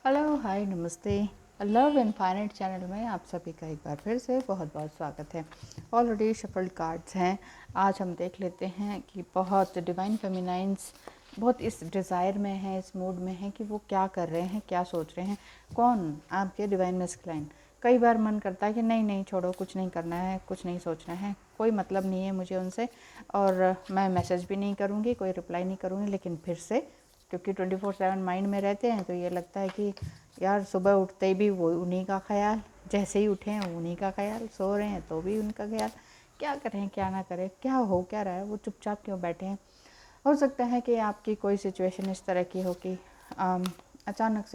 Hello, हाय, नमस्ते। Love infinite channel में आप सभी का एक बार फिर से बहुत बहुत स्वागत है। ऑलरेडी शफल्ड कार्ड्स हैं। आज हम देख लेते हैं कि बहुत डिवाइन फेमिनाइंस बहुत इस डिज़ायर में है, इस मूड में है कि वो क्या कर रहे हैं, क्या सोच रहे हैं। कौन आपके डिवाइन मैस्कुलाइन। कई बार मन करता है कि नहीं नहीं छोड़ो, कुछ नहीं करना है, कुछ नहीं सोचना है, कोई मतलब नहीं है मुझे उनसे, और मैं मैसेज भी नहीं करूँगी, कोई रिप्लाई नहीं करूँगी। लेकिन फिर से क्योंकि 24/7 माइंड में रहते हैं तो ये लगता है कि यार सुबह उठते ही भी वो उन्हीं का ख्याल, जैसे ही उठे हैं उन्हीं का ख्याल, सो रहे हैं तो भी उनका ख्याल। क्या करें क्या ना करें, क्या हो क्या रहा है, वो चुपचाप क्यों बैठे हैं। हो सकता है कि आपकी कोई सिचुएशन इस तरह की हो कि अचानक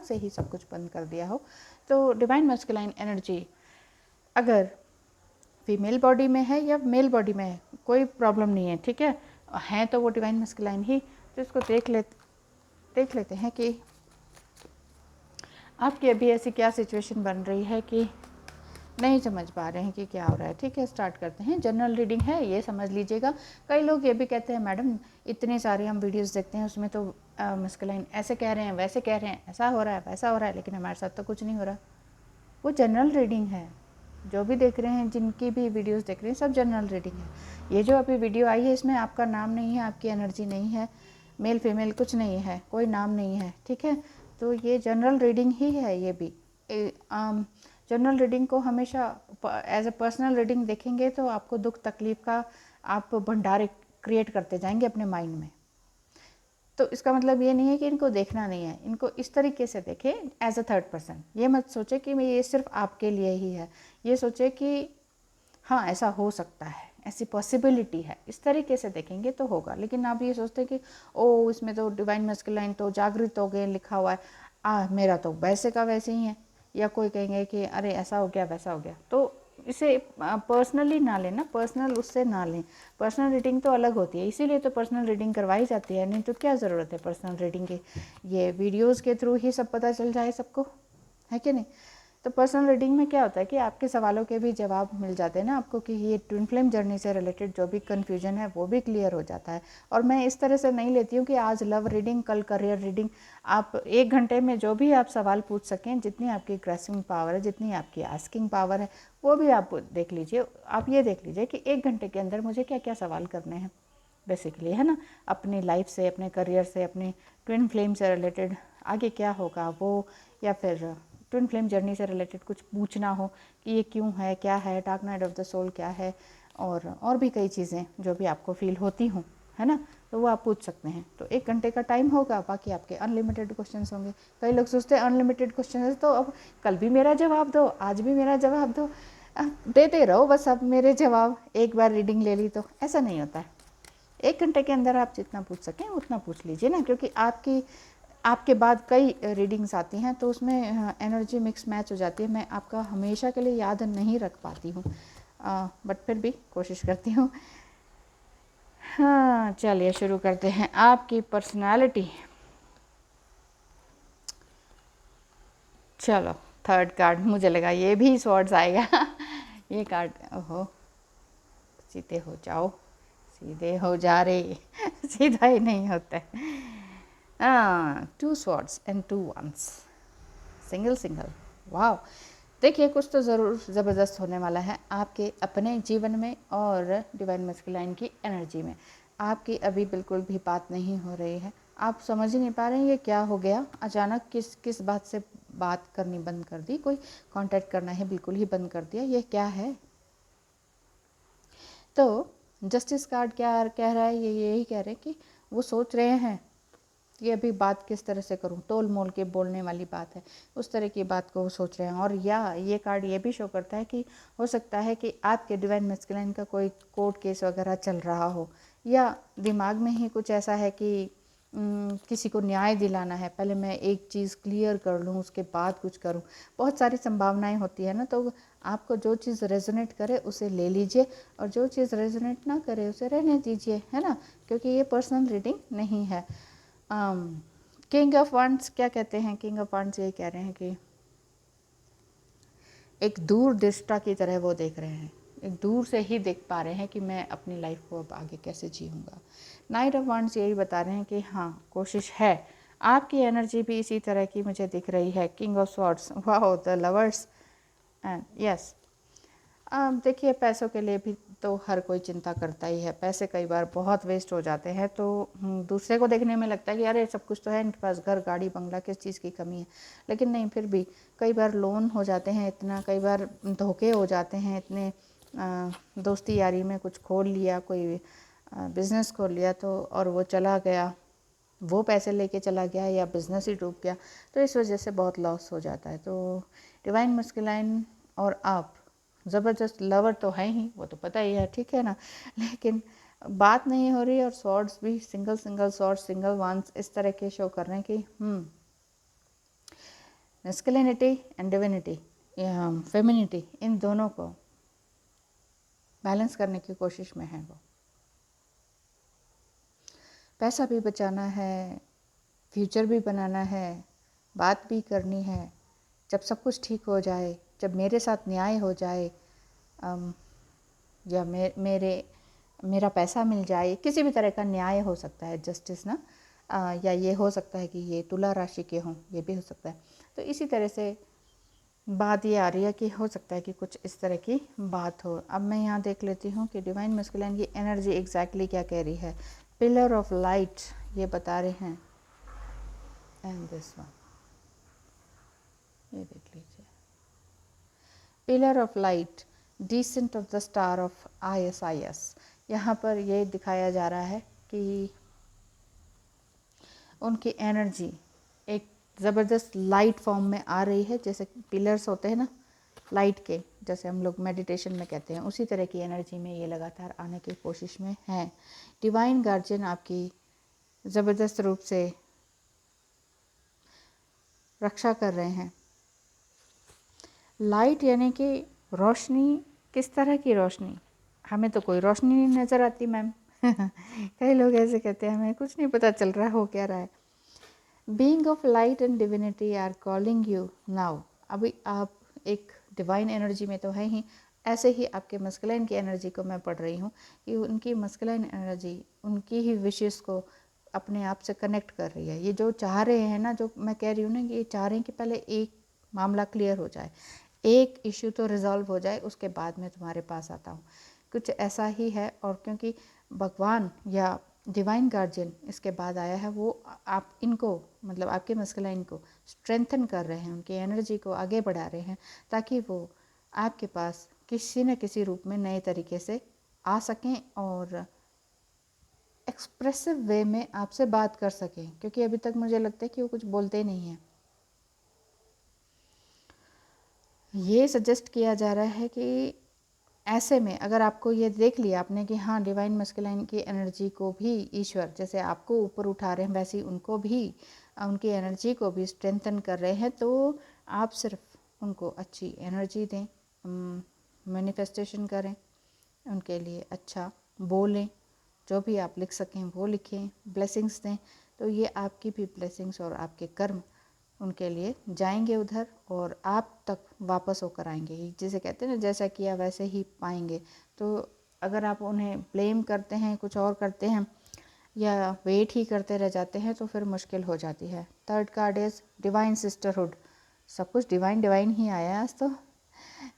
से ही सब कुछ बंद कर दिया हो। तो डिवाइन मैस्कुलाइन एनर्जी अगर फीमेल बॉडी में है या मेल बॉडी में है, कोई प्रॉब्लम नहीं है, ठीक है तो वो डिवाइन मैस्कुलाइन ही। तो इसको देख लेते हैं कि आपकी अभी ऐसी क्या सिचुएशन बन रही है कि नहीं समझ पा रहे हैं कि क्या हो रहा है। ठीक है, स्टार्ट करते हैं। जनरल रीडिंग है, ये समझ लीजिएगा। कई लोग ये भी कहते हैं मैडम इतने सारे हम वीडियोस देखते हैं, उसमें तो मैस्कुलाइन ऐसे कह रहे हैं, वैसे कह रहे हैं, ऐसा हो रहा है, वैसा हो रहा है, लेकिन हमारे साथ तो कुछ नहीं हो रहा। वो जनरल रीडिंग है। जो भी देख रहे हैं, जिनकी भी वीडियोस देख रहे हैं, सब जनरल रीडिंग है। ये जो अभी वीडियो आई है इसमें आपका नाम नहीं है, आपकी एनर्जी नहीं है, मेल फीमेल कुछ नहीं है, कोई नाम नहीं है, ठीक है। तो ये जनरल रीडिंग ही है। ये भी जनरल रीडिंग को हमेशा एज अ पर्सनल रीडिंग देखेंगे तो आपको दुख तकलीफ का आप भंडार क्रिएट करते जाएंगे अपने माइंड में। तो इसका मतलब ये नहीं है कि इनको देखना नहीं है, इनको इस तरीके से देखें एज अ थर्ड पर्सन। ये मत सोचे कि मैं ये सिर्फ आपके लिए ही है, ये सोचे कि हाँ ऐसा हो सकता है, ऐसी पॉसिबिलिटी है। इस तरीके से देखेंगे तो होगा। लेकिन आप ये सोचते कि ओ इसमें तो डिवाइन मैस्कुलाइन तो जागृत हो गए लिखा हुआ है, मेरा तो वैसे का वैसे ही है, या कोई कहेंगे कि अरे ऐसा हो गया वैसा हो गया। तो इसे पर्सनली ना लें ना, पर्सनल उससे ना लें। पर्सनल रीडिंग तो अलग होती है, इसीलिए तो पर्सनल रीडिंग करवाई जाती है। नहीं तो क्या ज़रूरत है पर्सनल रीडिंग की। ये वीडियोज़ के थ्रू ही सब पता चल जाए सबको, है कि नहीं। तो पर्सनल रीडिंग में क्या होता है कि आपके सवालों के भी जवाब मिल जाते हैं ना आपको, कि ये ट्विन फ्लेम जर्नी से रिलेटेड जो भी कन्फ्यूजन है वो भी क्लियर हो जाता है। और मैं इस तरह से नहीं लेती हूँ कि आज लव रीडिंग कल करियर रीडिंग। आप 1 घंटे में जो भी आप सवाल पूछ सकें, जितनी आपकी ग्रेसिंग पावर है, जितनी आपकी आस्किंग पावर है, वो भी आप देख लीजिए। आप ये देख लीजिए कि 1 घंटे के अंदर मुझे क्या क्या सवाल करने हैं बेसिकली, है ना। अपनी लाइफ से, अपने करियर से, अपनी ट्विन फ्लेम से रिलेटेड आगे क्या होगा वो, या फिर ट्विन फ्लेम जर्नी से रिलेटेड कुछ पूछना हो कि ये क्यों है, क्या है, dark night of the soul क्या है, और भी कई चीज़ें जो भी आपको फील होती हों, है ना। तो वो आप पूछ सकते हैं। तो 1 घंटे का टाइम होगा, बाकी आपके अनलिमिटेड क्वेश्चंस होंगे। कई लोग सोचते हैं अनलिमिटेड क्वेश्चन है तो अब कल भी मेरा जवाब दो, आज भी मेरा जवाब दो, देते रहो बस। अब मेरे जवाब एक बार रीडिंग ले ली तो ऐसा नहीं होता है। 1 घंटे के अंदर आप जितना पूछ सकें उतना पूछ लीजिए ना, क्योंकि आपके बाद कई रीडिंग्स आती हैं तो उसमें एनर्जी मिक्स मैच हो जाती है। मैं आपका हमेशा के लिए याद नहीं रख पाती हूँ, बट फिर भी कोशिश करती हूँ। हाँ चलिए शुरू करते हैं। आपकी पर्सनालिटी, चलो थर्ड कार्ड, मुझे लगा ये भी स्वॉर्ड्स आएगा। ये कार्ड, ओहो, सीधे हो जाओ, सीधे हो जा रहे। सीधा ही नहीं होता है। 2 swords and 2 wands, single single. वाह, देखिए कुछ तो ज़रूर ज़बरदस्त होने वाला है आपके अपने जीवन में और डिवाइन मैस्कुलाइन की एनर्जी में। आपकी अभी बिल्कुल भी बात नहीं हो रही है, आप समझ ही नहीं पा रहे हैं ये क्या हो गया। अचानक किस बात से बात करनी बंद कर दी, कोई कांटेक्ट करना है बिल्कुल ही बंद कर दिया, ये क्या है। तो जस्टिस कार्ड क्या कह रहा है, ये यही कह रहे हैं कि वो सोच रहे हैं कि अभी बात किस तरह से करूं, तोल मोल के बोलने वाली बात है, उस तरह की बात को वो सोच रहे हैं। और या ये कार्ड ये भी शो करता है कि हो सकता है कि आपके डिवाइन मैस्कुलाइन का कोई कोर्ट केस वगैरह चल रहा हो, या दिमाग में ही कुछ ऐसा है कि किसी को न्याय दिलाना है, पहले मैं एक चीज़ क्लियर कर लूँ उसके बाद कुछ करूँ। बहुत सारी संभावनाएं होती है ना, तो आपको जो चीज़ रेजोनेट करे उसे ले लीजिए, और जो चीज़ रेजोनेट ना करे उसे रहने दीजिए, है ना, क्योंकि ये पर्सनल रीडिंग नहीं है। किंग ऑफ वंड्स क्या कहते हैं, किंग ऑफ वंड्स ये कह रहे हैं कि एक दूर दृष्टा की तरह वो देख रहे हैं, एक दूर से ही देख पा रहे हैं कि मैं अपनी लाइफ को अब आगे कैसे जीऊँगा। नाइट ऑफ वंड्स यही बता रहे हैं कि हाँ कोशिश है, आपकी एनर्जी भी इसी तरह की मुझे दिख रही है। King of swords, wow, the lovers and yes. देखिए पैसों के लिए भी तो हर कोई चिंता करता ही है। पैसे कई बार बहुत वेस्ट हो जाते हैं तो दूसरे को देखने में लगता है कि अरे सब कुछ तो है इनके पास, घर गाड़ी बंगला, किस चीज़ की कमी है। लेकिन नहीं, फिर भी कई बार लोन हो जाते हैं इतना, कई बार धोखे हो जाते हैं इतने, दोस्ती यारी में कुछ खोल लिया, कोई बिज़नेस खोल लिया तो और वो चला गया, वो पैसे लेके चला गया या बिज़नेस ही डूब गया, तो इस वजह से बहुत लॉस हो जाता है। तो डिवाइन मस्कुलाइन और आप ज़बरदस्त लवर तो हैं ही, वो तो पता ही है, ठीक है ना। लेकिन बात नहीं हो रही और सॉर्ड्स भी single single swords, single wands इस तरह के शो कर रहे हैं कि मैस्कुलिनिटी एंड डिविनिटी, फेमिनिटी, इन दोनों को बैलेंस करने की कोशिश में है वो। पैसा भी बचाना है, फ्यूचर भी बनाना है, बात भी करनी है। जब सब कुछ ठीक हो जाए, जब मेरे साथ न्याय हो जाए, या मेरा पैसा मिल जाए, किसी भी तरह का न्याय हो सकता है, जस्टिस ना, या ये हो सकता है कि ये तुला राशि के हों, ये भी हो सकता है। तो इसी तरह से बात ये आ रही है कि हो सकता है कि कुछ इस तरह की बात हो। अब मैं यहाँ देख लेती हूँ कि डिवाइन मस्कुलाइन की एनर्जी एग्जैक्टली क्या कह रही है। पिलर ऑफ लाइट ये बता रहे हैं, एंड दिस वन ये देख लीजिए, pillar of light, descent of the star of ISIS। यहाँ पर ये दिखाया जा रहा है कि उनकी एनर्जी एक ज़बरदस्त लाइट फॉर्म में आ रही है, जैसे पिलर्स होते हैं ना लाइट के, जैसे हम लोग मेडिटेशन में कहते हैं, उसी तरह की एनर्जी में ये लगातार आने की कोशिश में है। डिवाइन गार्जियन आपकी ज़बरदस्त रूप से रक्षा कर रहे हैं। लाइट यानी कि रोशनी, किस तरह की रोशनी? हमें तो कोई रोशनी नहीं नज़र आती मैम। कई लोग ऐसे कहते हैं हमें कुछ नहीं पता चल रहा हो क्या रहा है। Being of light and divinity are calling you now. अभी आप एक डिवाइन एनर्जी में तो है ही, ऐसे ही आपके मस्कुलाइन की एनर्जी को मैं पढ़ रही हूँ कि उनकी मस्कुलाइन एनर्जी उनकी ही विशेष को अपने आप से कनेक्ट कर रही है। ये जो चाह रहे हैं ना, जो मैं कह रही हूँ ना, कि ये चाह रहे हैं कि पहले एक मामला क्लियर हो जाए, एक इशू तो रिजॉल्व हो जाए, उसके बाद मैं तुम्हारे पास आता हूँ। कुछ ऐसा ही है। और क्योंकि भगवान या डिवाइन गार्जियन इसके बाद आया है, वो आप इनको मतलब आपके मस्कुलाइन को स्ट्रेंथन कर रहे हैं, उनकी एनर्जी को आगे बढ़ा रहे हैं, ताकि वो आपके पास किसी न किसी रूप में नए तरीके से आ सकें और एक्सप्रेसिव वे में आपसे बात कर सकें। क्योंकि अभी तक मुझे लगता है कि वो कुछ बोलते नहीं हैं। ये सजेस्ट किया जा रहा है कि ऐसे में अगर आपको ये देख लिया आपने कि हाँ डिवाइन मस्कुलाइन की एनर्जी को भी ईश्वर जैसे आपको ऊपर उठा रहे हैं, वैसे ही उनको भी उनकी एनर्जी को भी स्ट्रेंथन कर रहे हैं, तो आप सिर्फ उनको अच्छी एनर्जी दें, मैनिफेस्टेशन करें, उनके लिए अच्छा बोलें, जो भी आप लिख सकें वो लिखें, ब्लेसिंग्स दें, तो ये आपकी भी ब्लेसिंग्स और आपके कर्म उनके लिए जाएंगे उधर और आप तक वापस होकर आएंगे। जिसे कहते हैं ना, जैसा किया वैसे ही पाएंगे। तो अगर आप उन्हें ब्लेम करते हैं, कुछ और करते हैं या वेट ही करते रह जाते हैं, तो फिर मुश्किल हो जाती है। Third card is divine sisterhood. सब कुछ डिवाइन डिवाइन ही आया आज तो।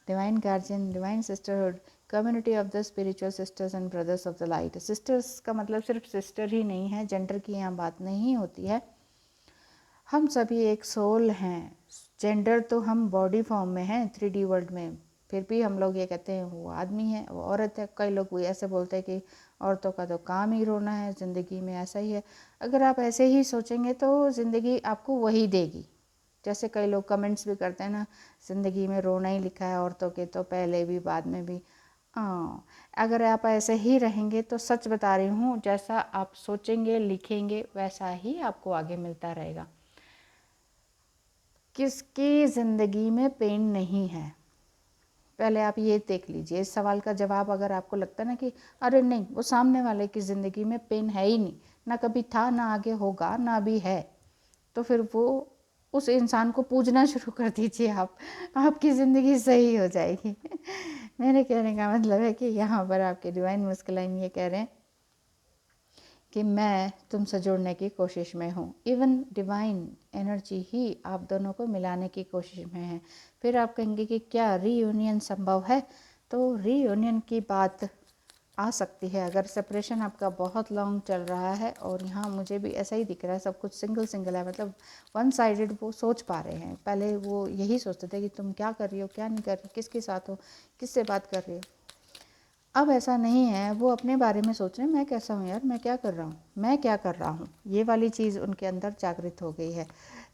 Divine guardian, divine sisterhood, community of the spiritual sisters and brothers of the light. Sisters का मतलब सिर्फ सिस्टर ही नहीं है, जेंडर की यहाँ बात नहीं होती है। हम सभी एक सोल हैं। जेंडर तो हम बॉडी फॉर्म में हैं 3D वर्ल्ड में, फिर भी हम लोग ये कहते हैं वो आदमी है, वो औरत है। कई लोग ऐसे बोलते हैं कि औरतों का तो काम ही रोना है, ज़िंदगी में ऐसा ही है। अगर आप ऐसे ही सोचेंगे तो ज़िंदगी आपको वही देगी। जैसे कई लोग कमेंट्स भी करते हैं ना, ज़िंदगी में रोना ही लिखा है औरतों के, तो पहले भी बाद में भी। हाँ, अगर आप ऐसे ही रहेंगे तो सच बता रही हूँ, जैसा आप सोचेंगे लिखेंगे वैसा ही आपको आगे मिलता रहेगा। किसकी ज़िंदगी में पेन नहीं है? पहले आप ये देख लीजिए। इस सवाल का जवाब अगर आपको लगता है ना कि अरे नहीं, वो सामने वाले की ज़िंदगी में पेन है ही नहीं, ना कभी था, ना आगे होगा, ना अभी है, तो फिर वो उस इंसान को पूजना शुरू कर दीजिए आप, आपकी ज़िंदगी सही हो जाएगी। मेरे कहने का मतलब है कि यहाँ पर आपके डिवाइन मस्कुलाइन ये कह रहे हैं कि मैं तुमसे जुड़ने की कोशिश में हूँ। इवन डिवाइन एनर्जी ही आप दोनों को मिलाने की कोशिश में है। फिर आप कहेंगे कि क्या रीयूनियन संभव है? तो रीयूनियन की बात आ सकती है अगर सेपरेशन आपका बहुत लॉन्ग चल रहा है। और यहाँ मुझे भी ऐसा ही दिख रहा है, सब कुछ सिंगल सिंगल है, मतलब वन साइडेड वो सोच पा रहे हैं। पहले वो यही सोचते थे कि तुम क्या कर रही हो, क्या नहीं कर रही, किसके साथ हो, किससे बात कर रही हो। अब ऐसा नहीं है, वो अपने बारे में सोच रहे हैं, मैं कैसा हूँ यार, मैं क्या कर रहा हूँ, मैं क्या कर रहा हूँ। ये वाली चीज़ उनके अंदर जागृत हो गई है।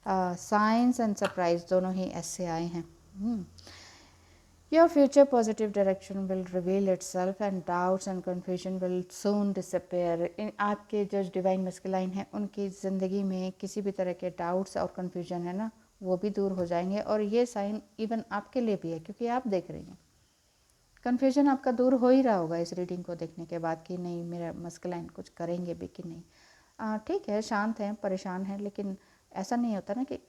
साइंस एंड सरप्राइज दोनों ही ऐसे आए हैं। Your future positive direction will reveal itself and doubts and confusion will soon disappear. आपके जो डिवाइन मस्कुलाइन है उनकी ज़िंदगी में किसी भी तरह के डाउट्स और कन्फ्यूजन है ना, वो भी दूर हो जाएंगे। और ये साइन इवन आपके लिए भी है, क्योंकि आप देख रही हैं। कन्फ्यूजन आपका दूर हो ही रहा होगा इस रीडिंग को देखने के बाद कि नहीं मेरा मस्कुलाइन कुछ करेंगे भी कि नहीं। ठीक है, शांत हैं, परेशान हैं, लेकिन ऐसा नहीं होता ना कि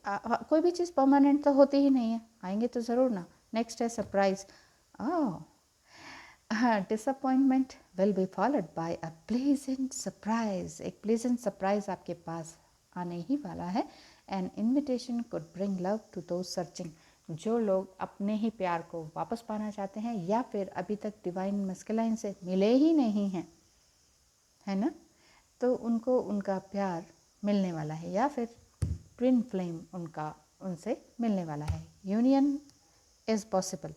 कोई भी चीज़ परमानेंट तो होती ही नहीं है, आएंगे तो ज़रूर ना। नेक्स्ट है surprise. Disappointment will be followed by a pleasant surprise. एक प्लेजेंट सरप्राइज आपके पास आने ही वाला है। An invitation could bring love to those searching. जो लोग अपने ही प्यार को वापस पाना चाहते हैं या फिर अभी तक डिवाइन मस्कुलाइन से मिले ही नहीं हैं, है ना, तो उनको उनका प्यार मिलने वाला है, या फिर ट्विन फ्लेम उनका उनसे मिलने वाला है। Union is possible.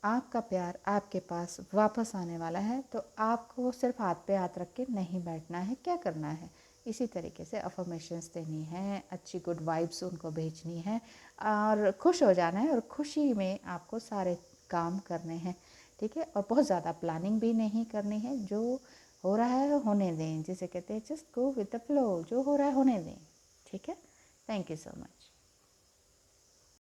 आपका प्यार आपके पास वापस आने वाला है। तो आपको सिर्फ हाथ पे हाथ रख के नहीं बैठना है, क्या करना है, इसी तरीके से अफर्मेशंस देनी है, अच्छी गुड वाइब्स उनको भेजनी है और खुश हो जाना है। और खुशी में आपको सारे काम करने हैं, ठीक है। और बहुत ज़्यादा प्लानिंग भी नहीं करनी है, जो हो रहा है होने दें, जिसे कहते हैं just go with the flow, जो हो रहा है होने दें, ठीक है। Thank you so much.